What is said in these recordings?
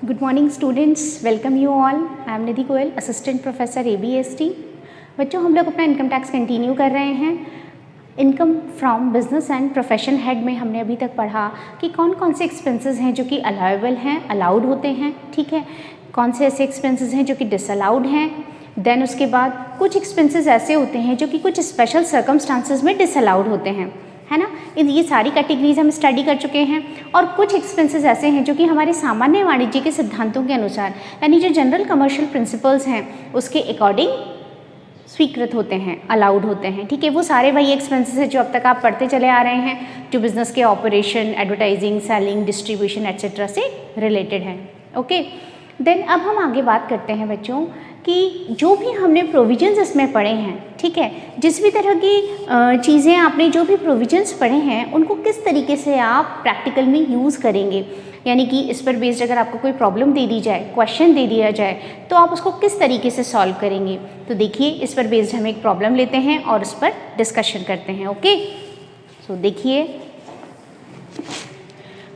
Good morning students, welcome you all. I am Nidhi Goyal, Assistant Professor ABST. बच्चों हम लोग अपना income tax continue कर रहे हैं। Income from business and profession head में हमने अभी तक पढ़ा कि कौन कौन से एक्सपेंसेस हैं जो कि अलाउेबल हैं, अलाउड होते हैं, ठीक है, कौन से ऐसे एक्सपेंसेस हैं जो कि डिसअलाउड हैं। देन उसके बाद कुछ एक्सपेंसेस ऐसे होते हैं जो कि कुछ स्पेशल सर्कमस्टांसेस में डिसअलाउड होते हैं, है ना। ये सारी कैटेगरीज हम स्टडी कर चुके हैं। और कुछ एक्सपेंसेस ऐसे हैं जो कि हमारे सामान्य वाणिज्य के सिद्धांतों के अनुसार, यानी जो जनरल कमर्शियल प्रिंसिपल्स हैं उसके अकॉर्डिंग स्वीकृत होते हैं, अलाउड होते हैं, ठीक है। वो सारे वही एक्सपेंसेस हैं जो अब तक आप पढ़ते चले आ रहे हैं, जो बिजनेस के operation, advertising, selling, distribution etcetera से रिलेटेड हैं। ओके, देन अब हम आगे बात करते हैं बच्चों कि जो भी हमने प्रोविजंस इसमें पढ़े हैं, ठीक है, जिस भी तरह की चीज़ें आपने जो भी प्रोविजंस पढ़े हैं उनको किस तरीके से आप प्रैक्टिकल में यूज़ करेंगे, यानी कि इस पर बेस्ड अगर आपको कोई प्रॉब्लम दे दी जाए, क्वेश्चन दे दिया जाए, तो आप उसको किस तरीके से सॉल्व करेंगे। तो देखिए, इस पर बेस्ड हम एक प्रॉब्लम लेते हैं और उस पर डिस्कशन करते हैं। ओके, सो देखिए,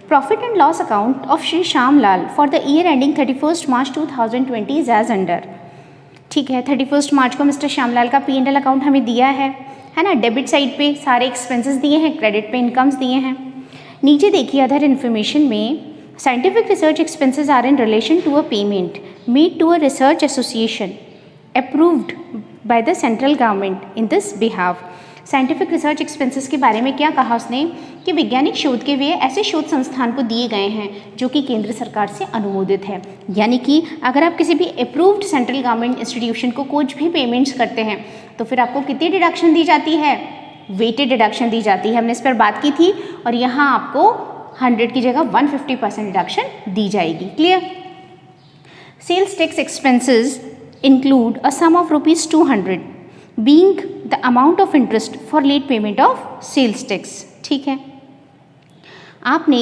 profit and loss account of Shri Shyam Lal for the year ending 31 March 2020 is as under. ठीक है, 31 मार्च को मिस्टर श्यामलाल का P&L अकाउंट हमें दिया है ना। डेबिट साइड पे सारे एक्सपेंसेस दिए हैं, क्रेडिट पे इनकम्स दिए हैं। नीचे देखिए अदर इन्फॉर्मेशन में scientific research expenses are in relation to a payment made to a research association approved by the central government in this behalf. Scientific research expenses के बारे में क्या कहा उसने कि वैज्ञानिक शोध के व्यय ऐसे शोध संस्थान को दिए गए हैं जो कि केंद्र सरकार से अनुमोदित है। यानी कि अगर आप किसी भी अप्रूव्ड सेंट्रल गवर्नमेंट इंस्टीट्यूशन को कुछ भी पेमेंट्स करते हैं तो फिर आपको कितनी डिडक्शन दी जाती है, वेटेड डिडक्शन दी जाती है। हमने इस पर बात की थी और यहाँ आपको 100 की जगह 150% डिडक्शन दी जाएगी। Clear. Sales tax expenses include a sum of ₹200 being the amount of interest for late payment of sales tax. ठीक है, आपने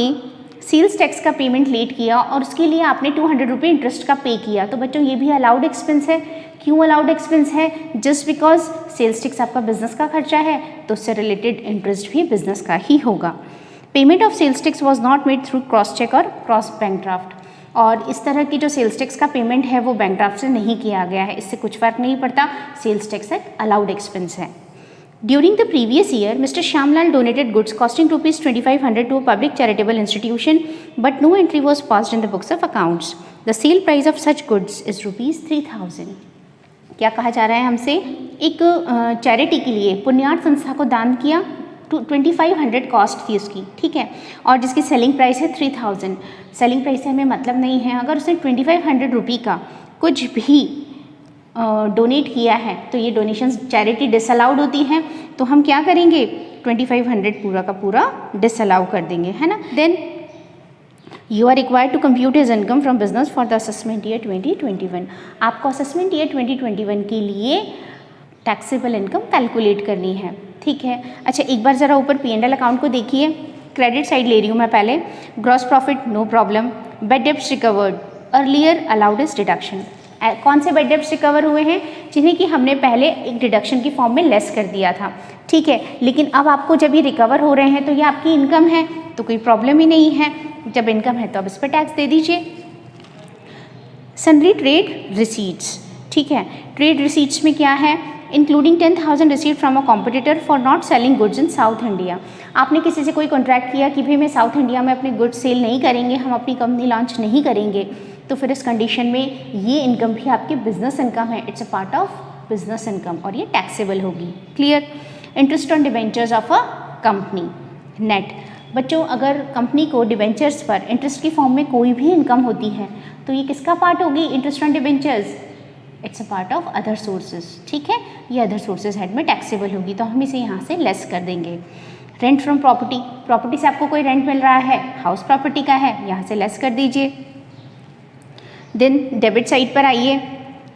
सेल्स टैक्स का पेमेंट लेट किया और उसके लिए आपने 200 रुपये इंटरेस्ट का पे किया, तो बच्चों ये भी अलाउड एक्सपेंस है। क्यों अलाउड एक्सपेंस है? जस्ट बिकॉज सेल्स टैक्स आपका बिजनेस का खर्चा है तो उससे रिलेटेड इंटरेस्ट भी बिजनेस का ही होगा। Payment of sales tax was not made through cross cheque और क्रॉस बैंक ड्राफ्ट। और इस तरह की जो सेल्स टैक्स का पेमेंट है वो बैंक ड्राफ्ट से नहीं किया गया है, इससे कुछ फर्क नहीं पड़ता, सेल्स टैक्स एक अलाउड एक्सपेंस है। During the previous year, Mr. Shyamlal donated goods costing ₹2500 to a public charitable institution, but no entry was passed in the books of accounts. The sale price of such goods is ₹3000. क्या कहा जा रहा है हमसे? एक charity के लिए पुण्यार्थ संस्था को दान किया, 2500 कॉस्ट थी उसकी, ठीक है, और जिसकी सेलिंग प्राइस है 3000। सेलिंग प्राइस से हमें मतलब नहीं है, अगर उसने 2500 रुपये का कुछ भी डोनेट किया है तो ये डोनेशंस चैरिटी डिसअलाउड होती हैं, तो हम क्या करेंगे, 2500 पूरा का पूरा डिसअलाउ कर देंगे, है ना। Then you are required to compute his income from business for the assessment year 2021। आपको असेसमेंट ईयर 2021 के लिए टैक्सेबल इनकम कैलकुलेट करनी है, ठीक है। अच्छा, एक बार ज़रा ऊपर P&L अकाउंट को देखिए, क्रेडिट साइड ले रही हूँ मैं पहले। Gross profit no problem, bad debts recovered, earlier allowed is deduction. कौन से बेड डेब्ट्स रिकवर हुए हैं? जिन्हें कि हमने पहले एक डिडक्शन की फॉर्म में लेस कर दिया था, ठीक है, लेकिन अब आपको जब ये रिकवर हो रहे हैं तो ये आपकी इनकम है तो कोई प्रॉब्लम ही नहीं है। जब इनकम है तो अब इस पर टैक्स दे दीजिए। सन्ड्री ट्रेड रिसीट्स, ठीक है, ट्रेड रिसीट्स में क्या है, including 10,000 receipt from a competitor for not selling goods in south India. आपने किसी से कोई कॉन्ट्रैक्ट किया कि भाई मैं साउथ इंडिया में अपने गुड्स सेल नहीं करेंगे, हम अपनी कंपनी लॉन्च नहीं करेंगे, तो फिर इस कंडीशन में ये इनकम भी आपकी बिजनेस इनकम है, it's a part of business income और ये टैक्सेबल होगी। Clear. Interest on debentures of a company net. बच्चों, अगर कंपनी को डिबेंचर्स पर इंटरेस्ट की फॉर्म में कोई भी इनकम होती है तो ये किसका पार्ट होगी? Interest on debentures, it's a part of other sources, ठीक है, ये अदर सोर्सेज हेड में टैक्सेबल होगी, तो हम इसे यहाँ से लेस कर देंगे। रेंट फ्रॉम प्रॉपर्टी, प्रॉपर्टी से आपको कोई रेंट मिल रहा है, हाउस प्रॉपर्टी का है, यहाँ से लेस कर दीजिए। देन डेबिट साइड पर आइए,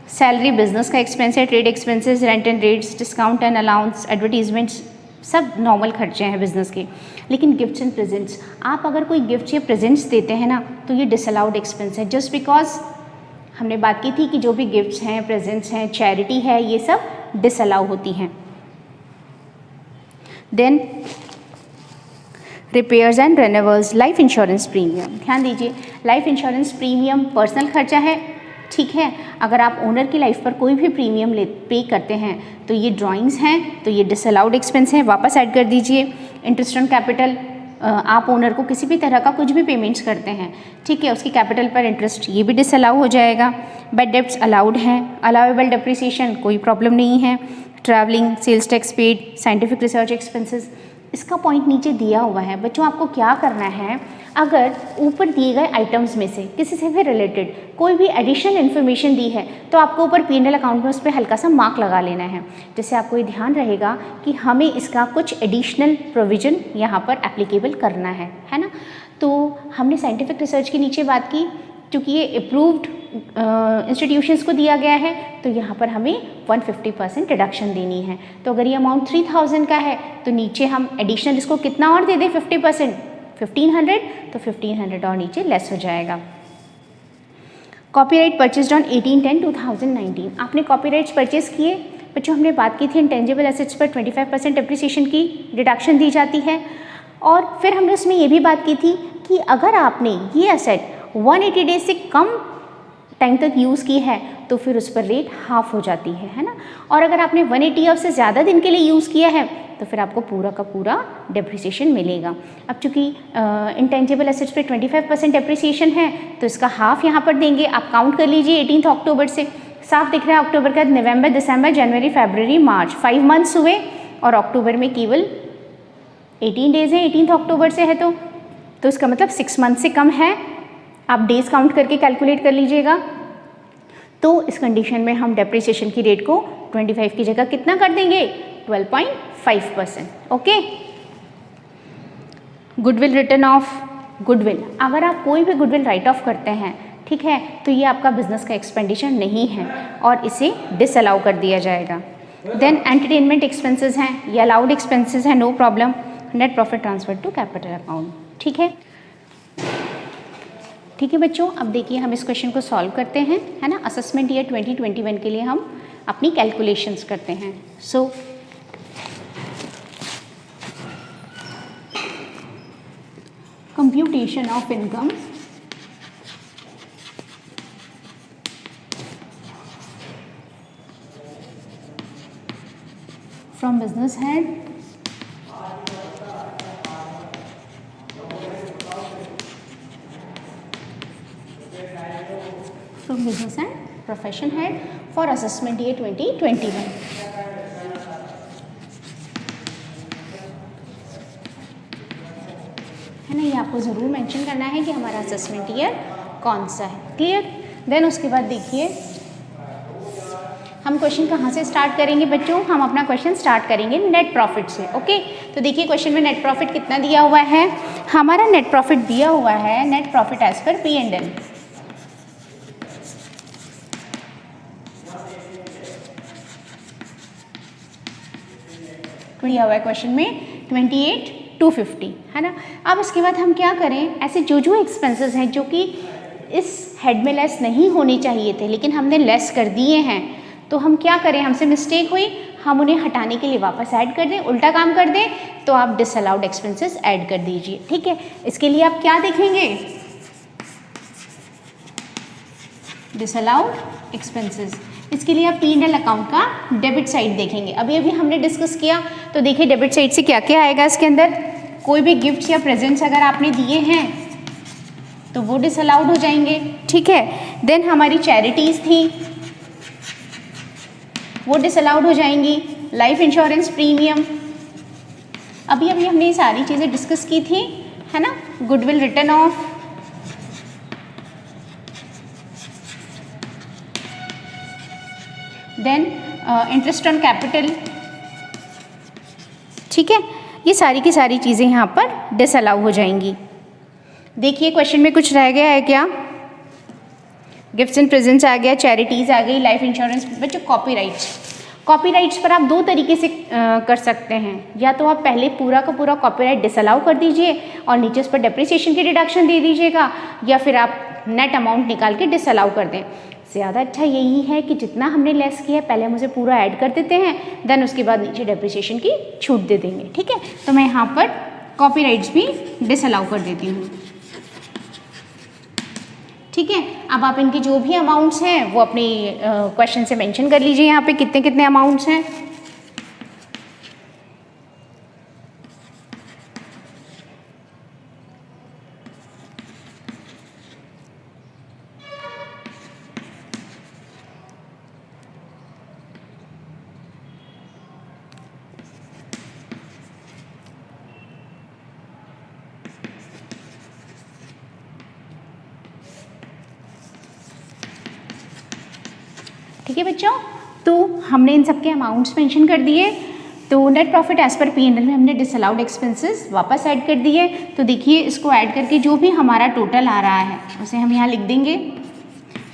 सैलरी बिजनेस का एक्सपेंस है, trade expenses, rent and rates, discount and allowance, advertisements, सब नॉर्मल खर्चे हैं बिजनेस के। लेकिन गिफ्ट्स एंड प्रेजेंट्स, आप अगर कोई गिफ्ट या प्रेजेंट्स देते हैं ना तो ये डिसअलाउड एक्सपेंस है, जस्ट बिकॉज हमने बात की थी कि जो भी गिफ्ट्स हैं, प्रेजेंट्स हैं, चैरिटी है, ये सब डिसअलाउ होती हैं। Then repairs and renewals, life insurance premium. ध्यान दीजिए, लाइफ इंश्योरेंस प्रीमियम पर्सनल खर्चा है, ठीक है। अगर आप ओनर की लाइफ पर कोई भी प्रीमियम पे करते हैं तो ये ड्राइंग्स हैं, तो ये डिसअलाउड एक्सपेंस हैं, वापस ऐड कर दीजिए। इंटरेस्ट ऑन कैपिटल, आप ओनर को किसी भी तरह का कुछ भी पेमेंट्स करते हैं, ठीक है, उसकी कैपिटल पर इंटरेस्ट, ये भी डिसअलाउ हो जाएगा। बैड डेब्ट्स अलाउड हैं, अलाउेबल डेप्रिसिएशन कोई प्रॉब्लम नहीं है। Travelling, sales tax paid, scientific research expenses, इसका पॉइंट नीचे दिया हुआ है। बच्चों आपको क्या करना है, अगर ऊपर दिए गए आइटम्स में से किसी से भी रिलेटेड कोई भी एडिशनल इन्फॉर्मेशन दी है तो आपको ऊपर P&L अकाउंट में उस पर हल्का सा मार्क लगा लेना है, जिससे आपको ये ध्यान रहेगा कि हमें इसका कुछ एडिशनल प्रोविज़न यहाँ पर एप्लीकेबल करना है ना। तो हमने साइंटिफिक रिसर्च के नीचे बात की, क्योंकि ये अप्रूव्ड इंस्टीट्यूशंस को दिया गया है तो यहाँ पर हमें 150% रिडक्शन देनी है। तो अगर ये अमाउंट 3000 का है तो नीचे हम एडिशनल इसको कितना और दे दें, 50%, 1500, तो 1500 और नीचे लेस हो जाएगा। कॉपीराइट परचेज्ड ऑन 18/10/2019, आपने कॉपीराइट्स परचेज किए। बच्चों हमने बात की थी इंटेंजिबल एसेट्स पर 25% डेप्रिसिएशन की डिडक्शन दी जाती है, और फिर हमने उसमें ये भी बात की थी कि अगर आपने ये एसेट 180 डेज से कम टाइम तक यूज़ की है तो फिर उस पर रेट हाफ हो जाती है ना। और अगर आपने 180 और से ज़्यादा दिन के लिए यूज़ किया है तो फिर आपको पूरा का पूरा डेप्रिसिएशन मिलेगा। अब चूँकि इंटेंजिबल एसेट्स पे 25% डेप्रिसिएशन है तो इसका हाफ यहाँ पर देंगे। आप काउंट कर लीजिए 18 अक्टूबर से, साफ दिख रहा है अक्टूबर का, नवंबर, दिसंबर, जनवरी, फरवरी, मार्च, 5 मंथ्स हुए, और अक्टूबर में केवल 18 डेज हैं, 18 अक्टूबर से है तो इसका मतलब 6 मंथ से कम है। आप डेज काउंट करके कैलकुलेट कर लीजिएगा। तो इस कंडीशन में हम डेप्रिसिएशन की रेट को 25 की जगह कितना कर देंगे, 12.5%। Okay. Goodwill written of, goodwill, अगर आप कोई भी गुडविल राइट ऑफ करते हैं, ठीक है, तो ये आपका बिजनेस का एक्सपेंडिचर नहीं है और इसे डिसअलाउ कर दिया जाएगा। देन एंटरटेनमेंट एक्सपेंसेस हैं, ये अलाउड एक्सपेंसेस हैं, no problem. Net profit transfer to capital account, ठीक है। ठीक है बच्चों, अब देखिए हम इस क्वेश्चन को सॉल्व करते हैं, है ना। असेसमेंट ईयर 2021 के लिए हम अपनी कैलकुलेशंस करते हैं। So computation of income from business head from business and profession head for assessment year 2021. है ना, ये आपको ज़रूर मेंशन करना है कि हमारा असेसमेंट ईयर कौन सा है। क्लियर। देन उसके बाद देखिए हम क्वेश्चन कहाँ से स्टार्ट करेंगे बच्चों, हम अपना क्वेश्चन स्टार्ट करेंगे नेट प्रॉफिट से। ओके, तो देखिए क्वेश्चन में नेट प्रॉफिट कितना दिया हुआ है, हमारा नेट प्रॉफिट दिया हुआ है, net profit as per P&L, दिया हुआ है क्वेश्चन में 28,250, है ना। अब इसके बाद हम क्या करें, ऐसे जो एक्सपेंसेस हैं जो कि इस हेड में लेस नहीं होने चाहिए थे लेकिन हमने लेस कर दिए हैं, तो हम क्या करें, हमसे मिस्टेक हुई, हम उन्हें हटाने के लिए वापस ऐड कर दें, उल्टा काम कर दें, तो आप डिसअलाउड एक्सपेंसेस ऐड कर दीजिए। ठीक है, इसके लिए आप क्या देखेंगे, डिसअलाउड एक्सपेंसेस। इसके लिए आप P&L अकाउंट का डेबिट साइड देखेंगे। अभी हमने डिस्कस किया, तो देखिए डेबिट साइड से क्या क्या आएगा इसके अंदर, कोई भी गिफ्ट्स या प्रेजेंट्स अगर आपने दिए हैं तो वो डिसअलाउड हो जाएंगे। ठीक है, देन हमारी चैरिटीज़ थी वो डिसअलाउड हो जाएंगी, लाइफ इंश्योरेंस प्रीमियम, अभी हमने ये सारी चीज़ें डिस्कस की थी, है ना। Goodwill written off, then interest on capital. ठीक है, ये सारी की सारी चीज़ें यहाँ पर डिसअलाउ हो जाएंगी। देखिए क्वेश्चन में कुछ रह गया है क्या, गिफ्ट्स एंड प्रेजेंट्स आ गया, चैरिटीज़ आ गई, लाइफ इंश्योरेंस। बच्चों कॉपीराइट्स पर आप दो तरीके से कर सकते हैं, या तो आप पहले पूरा का पूरा कॉपीराइट डिसअलाउ कर दीजिए और नीचे उस पर डेप्रिसिएशन की डिडक्शन दे दीजिएगा, या फिर आप नेट अमाउंट निकाल के डिसअलाउ कर दें। ज़्यादा अच्छा यही है कि जितना हमने लेस किया है पहले हम उसे पूरा ऐड कर देते हैं, देन उसके बाद नीचे डेप्रिसिएशन की छूट दे देंगे। ठीक है, तो मैं यहाँ पर कॉपीराइट्स भी डिसअलाउ कर देती हूँ। ठीक है, अब आप इनके जो भी अमाउंट्स हैं वो अपने क्वेश्चन से मेंशन कर लीजिए यहाँ पे कितने कितने अमाउंट्स हैं। ठीक है बच्चों, तो हमने इन सबके अमाउंट्स मेंशन कर दिए। तो net profit as per P&L में हमने डिसअलाउड एक्सपेंसेस वापस ऐड कर दिए। तो देखिए इसको ऐड करके जो भी हमारा टोटल आ रहा है उसे हम यहाँ लिख देंगे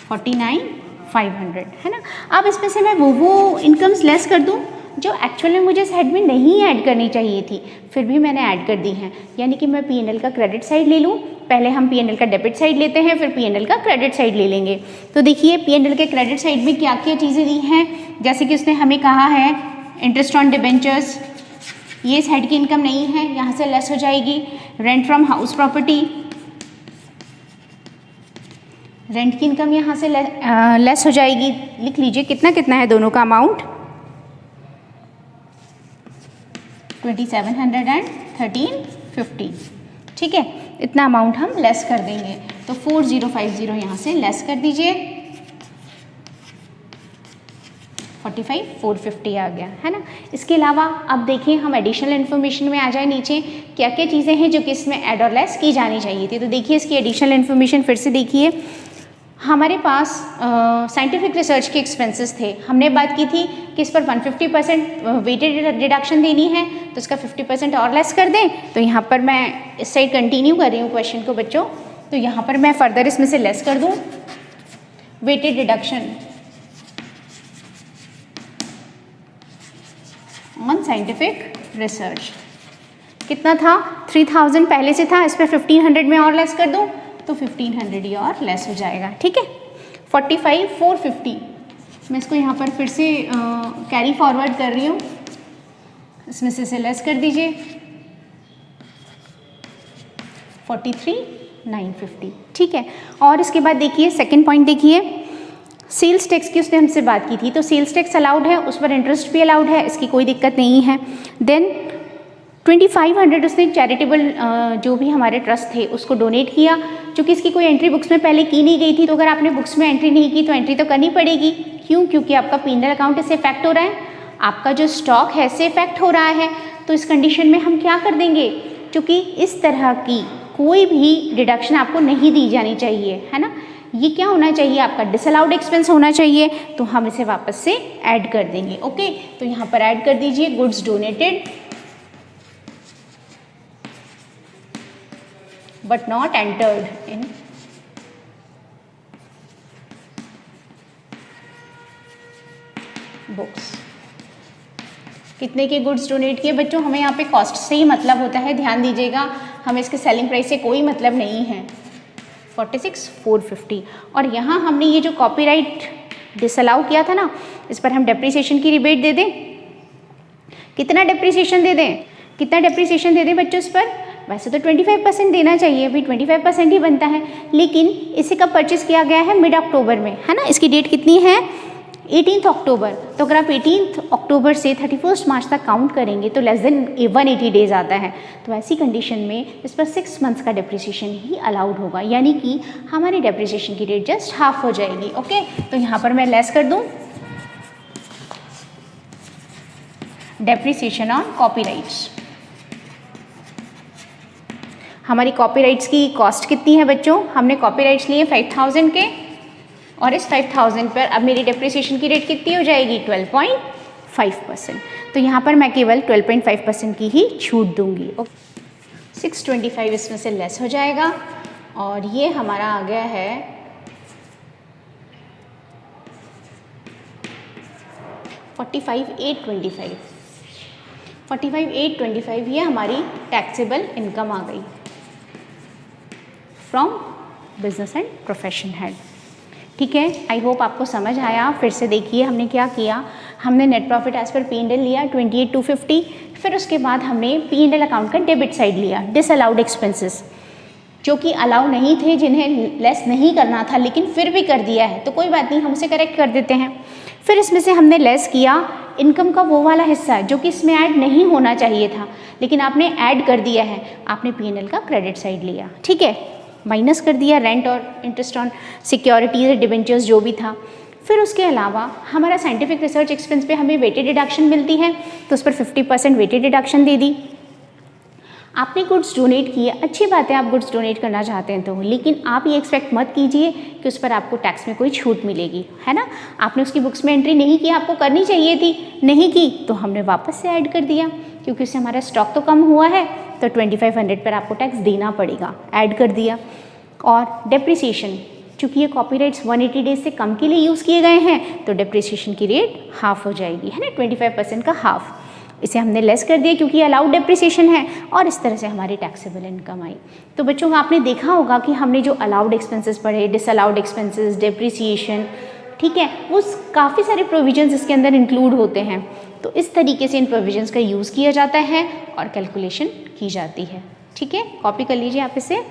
49,500, है ना। अब इसमें से मैं वो इनकम्स लेस कर दूँ जो एक्चुअल में मुझे इस हेड में नहीं ऐड करनी चाहिए थी, फिर भी मैंने ऐड कर दी हैं। यानी कि मैं P&L का क्रेडिट साइड ले लूँ, पहले हम P&L का डेबिट साइड लेते हैं, फिर P&L का क्रेडिट साइड ले लेंगे। तो देखिए P&L के क्रेडिट साइड में क्या क्या चीज़ें दी हैं, जैसे कि उसने हमें कहा है इंटरेस्ट ऑन डिबेंचर्स, ये इस हेड की इनकम नहीं है, यहाँ से लेस हो जाएगी। Rent from house property, rent की इनकम यहाँ से लेस हो जाएगी। लिख लीजिए कितना कितना है दोनों का अमाउंट, 2700 एंड 1350। ठीक है, इतना अमाउंट हम लेस कर देंगे। तो 4050 यहाँ से लेस कर दीजिए, 45,450 आ गया, है ना। इसके अलावा अब देखिए हम एडिशनल इन्फॉर्मेशन में आ जाए नीचे, क्या क्या चीज़ें हैं जो कि इसमें ऐड और लेस की जानी चाहिए थी। तो देखिए इसकी एडिशनल इन्फॉर्मेशन फिर से देखिए, हमारे पास साइंटिफिक रिसर्च के एक्सपेंसेस थे। हमने बात की थी कि इस पर 150% वेटेड डिडक्शन देनी है, तो इसका 50% और लेस कर दें। तो यहाँ पर मैं इस साइड कंटिन्यू कर रही हूँ क्वेश्चन को बच्चों, तो यहाँ पर मैं फर्दर इसमें से लेस कर दूँ weighted deduction on scientific research. कितना था, 3000 पहले से था, इस पर 1500 में और लेस कर दूँ तो 1500 ही और लेस हो जाएगा। ठीक है, 45,450 मैं इसको यहाँ पर फिर से कैरी फॉरवर्ड कर रही हूँ, इसमें से इसे लेस कर दीजिए 43,950। ठीक है, और इसके बाद देखिए सेकंड पॉइंट देखिए, सेल्स टैक्स की उसने हमसे बात की थी, तो सेल्स टैक्स अलाउड है, उस पर इंटरेस्ट भी अलाउड है, इसकी कोई दिक्कत नहीं है। देन 2500 उसने चैरिटेबल जो भी हमारे ट्रस्ट थे उसको डोनेट किया, क्योंकि इसकी कोई एंट्री बुक्स में पहले की नहीं गई थी। तो अगर आपने बुक्स में एंट्री नहीं की तो एंट्री तो करनी पड़ेगी। क्यों? क्योंकि आपका P&L अकाउंट इससे इफेक्ट हो रहा है, आपका जो स्टॉक है इससे इफेक्ट हो रहा है। तो इस कंडीशन में हम क्या कर देंगे, क्योंकि इस तरह की कोई भी डिडक्शन आपको नहीं दी जानी चाहिए, है ना। ये क्या होना चाहिए, आपका डिसअलाउड एक्सपेंस होना चाहिए, तो हम इसे वापस से ऐड कर देंगे। ओके, तो यहाँ पर ऐड कर दीजिए goods donated but not entered in books। कितने के गुड्स डोनेट किए बच्चों, हमें यहाँ पे कॉस्ट से ही मतलब होता है, ध्यान दीजिएगा, हमें इसके सेलिंग प्राइस से कोई मतलब नहीं है। 46,450। और यहाँ हमने ये जो कॉपीराइट डिसअलाउ किया था ना, इस पर हम डेप्रिसिएशन की रिबेट दे दें। कितना डेप्रिसिएशन दे दें, कितना डेप्रिसिएशन दे दें बच्चों इस पर, वैसे तो 25% देना चाहिए, अभी 25% ही बनता है, लेकिन इसे कब परचेज किया गया है, मिड अक्टूबर में, है ना। इसकी डेट कितनी है, 18 अक्टूबर। तो अगर आप 18 अक्टूबर से 31 मार्च तक काउंट करेंगे तो लेस देन 180 डेज आता है। तो ऐसी कंडीशन में इस पर 6 मंथ्स का डेप्रिसिएशन ही अलाउड होगा, यानी कि हमारी डेप्रिसिएशन की डेट जस्ट हाफ हो जाएगी। ओके, तो यहाँ पर मैं लेस कर दूँ डेप्रिसिएशन ऑन कॉपीराइट्स। हमारी कॉपीराइट्स की कॉस्ट कितनी है बच्चों, हमने कॉपीराइट्स लिए 5000 के, और इस 5000 पर अब मेरी डेप्रिसिएशन की रेट कितनी हो जाएगी, 12.5%। तो यहाँ पर मैं केवल 12.5% की ही छूट दूंगी। 625 इसमें से लेस हो जाएगा, और ये हमारा आ गया है 45,825। 45,825 ये हमारी टैक्सेबल इनकम आ गई from business and profession head. ठीक है, आई होप आपको समझ आया। फिर से देखिए हमने क्या किया, हमने net profit as per P&L लिया 28,250, फिर उसके बाद हमने P&L अकाउंट का डेबिट साइड लिया, डिसअलाउड एक्सपेंसेस जो कि अलाउ नहीं थे, जिन्हें लेस नहीं करना था लेकिन फिर भी कर दिया है, तो कोई बात नहीं, हम उसे करेक्ट कर देते हैं। फिर इसमें से हमने लेस किया इनकम का वो वाला हिस्सा जो कि इसमें ऐड नहीं होना चाहिए था लेकिन आपने ऐड कर दिया है, आपने P&L का क्रेडिट साइड लिया, ठीक है, माइनस कर दिया रेंट और इंटरेस्ट ऑन सिक्योरिटीज, डिबेंचर्स जो भी था। फिर उसके अलावा हमारा साइंटिफिक रिसर्च एक्सपेंस पे हमें वेटेड डिडक्शन मिलती है, तो उस पर 50% वेटेड डिडक्शन दे दी। आपने गुड्स डोनेट किए, अच्छी बात है, आप गुड्स डोनेट करना चाहते हैं तो, लेकिन आप ये एक्सपेक्ट मत कीजिए कि उस पर आपको टैक्स में कोई छूट मिलेगी, है ना। आपने उसकी बुक्स में एंट्री नहीं की, आपको करनी चाहिए थी, नहीं की, तो हमने वापस से ऐड कर दिया, क्योंकि उससे हमारा स्टॉक तो कम हुआ है, तो 2500 पर आपको टैक्स देना पड़ेगा, ऐड कर दिया। और डेप्रिसिएशन, चूँकि ये कॉपीराइट्स 180 डेज से कम के लिए यूज़ किए गए हैं, तो डेप्रिसिएशन की रेट हाफ हो जाएगी, है ना, 25% का हाफ, इसे हमने लेस कर दिया क्योंकि अलाउड डेप्रिसिएशन है, और इस तरह से हमारी टैक्सेबल इनकम आई। तो बच्चों आपने देखा होगा कि हमने जो अलाउड एक्सपेंसेस पढ़े, डिसअलाउड एक्सपेंसेस, डेप्रिसिएशन, ठीक है, वो काफ़ी सारे प्रोविजंस इसके अंदर इंक्लूड होते हैं। तो इस तरीके से इन प्रोविजंस का यूज़ किया जाता है और कैलकुलेशन की जाती है, ठीक है, कॉपी कर लीजिए आप इसे।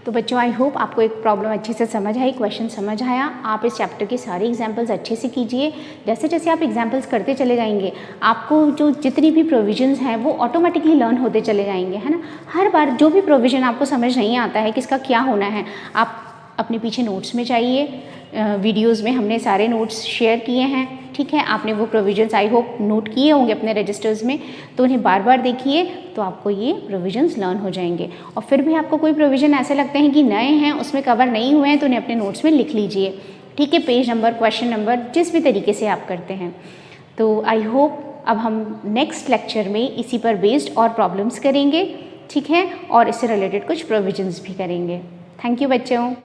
तो बच्चों आई होप आपको एक प्रॉब्लम अच्छे से समझ आई, क्वेश्चन समझ आया। आप इस चैप्टर की सारी एग्जांपल्स अच्छे से कीजिए। जैसे जैसे आप एग्जांपल्स करते चले जाएंगे, आपको जो जितनी भी प्रोविजंस हैं वो ऑटोमेटिकली लर्न होते चले जाएंगे, है ना। हर बार जो भी प्रोविज़न आपको समझ नहीं आता है किसका क्या होना है, आप अपने पीछे नोट्स में चाहिए, वीडियोज़ में हमने सारे नोट्स शेयर किए हैं, ठीक है। आपने वो प्रोविजंस आई होप नोट किए होंगे अपने रजिस्टर्स में, तो उन्हें बार बार देखिए, तो आपको ये प्रोविजंस लर्न हो जाएंगे। और फिर भी आपको कोई प्रोविज़न ऐसे लगते हैं कि नए हैं, उसमें कवर नहीं हुए हैं, तो उन्हें अपने नोट्स में लिख लीजिए, ठीक है, पेज नंबर, क्वेश्चन नंबर, जिस भी तरीके से आप करते हैं। तो आई होप अब हम नेक्स्ट लेक्चर में इसी पर बेस्ड और प्रॉब्लम्स करेंगे, ठीक है, और इससे रिलेटेड कुछ प्रोविजंस भी करेंगे। थैंक यू बच्चों।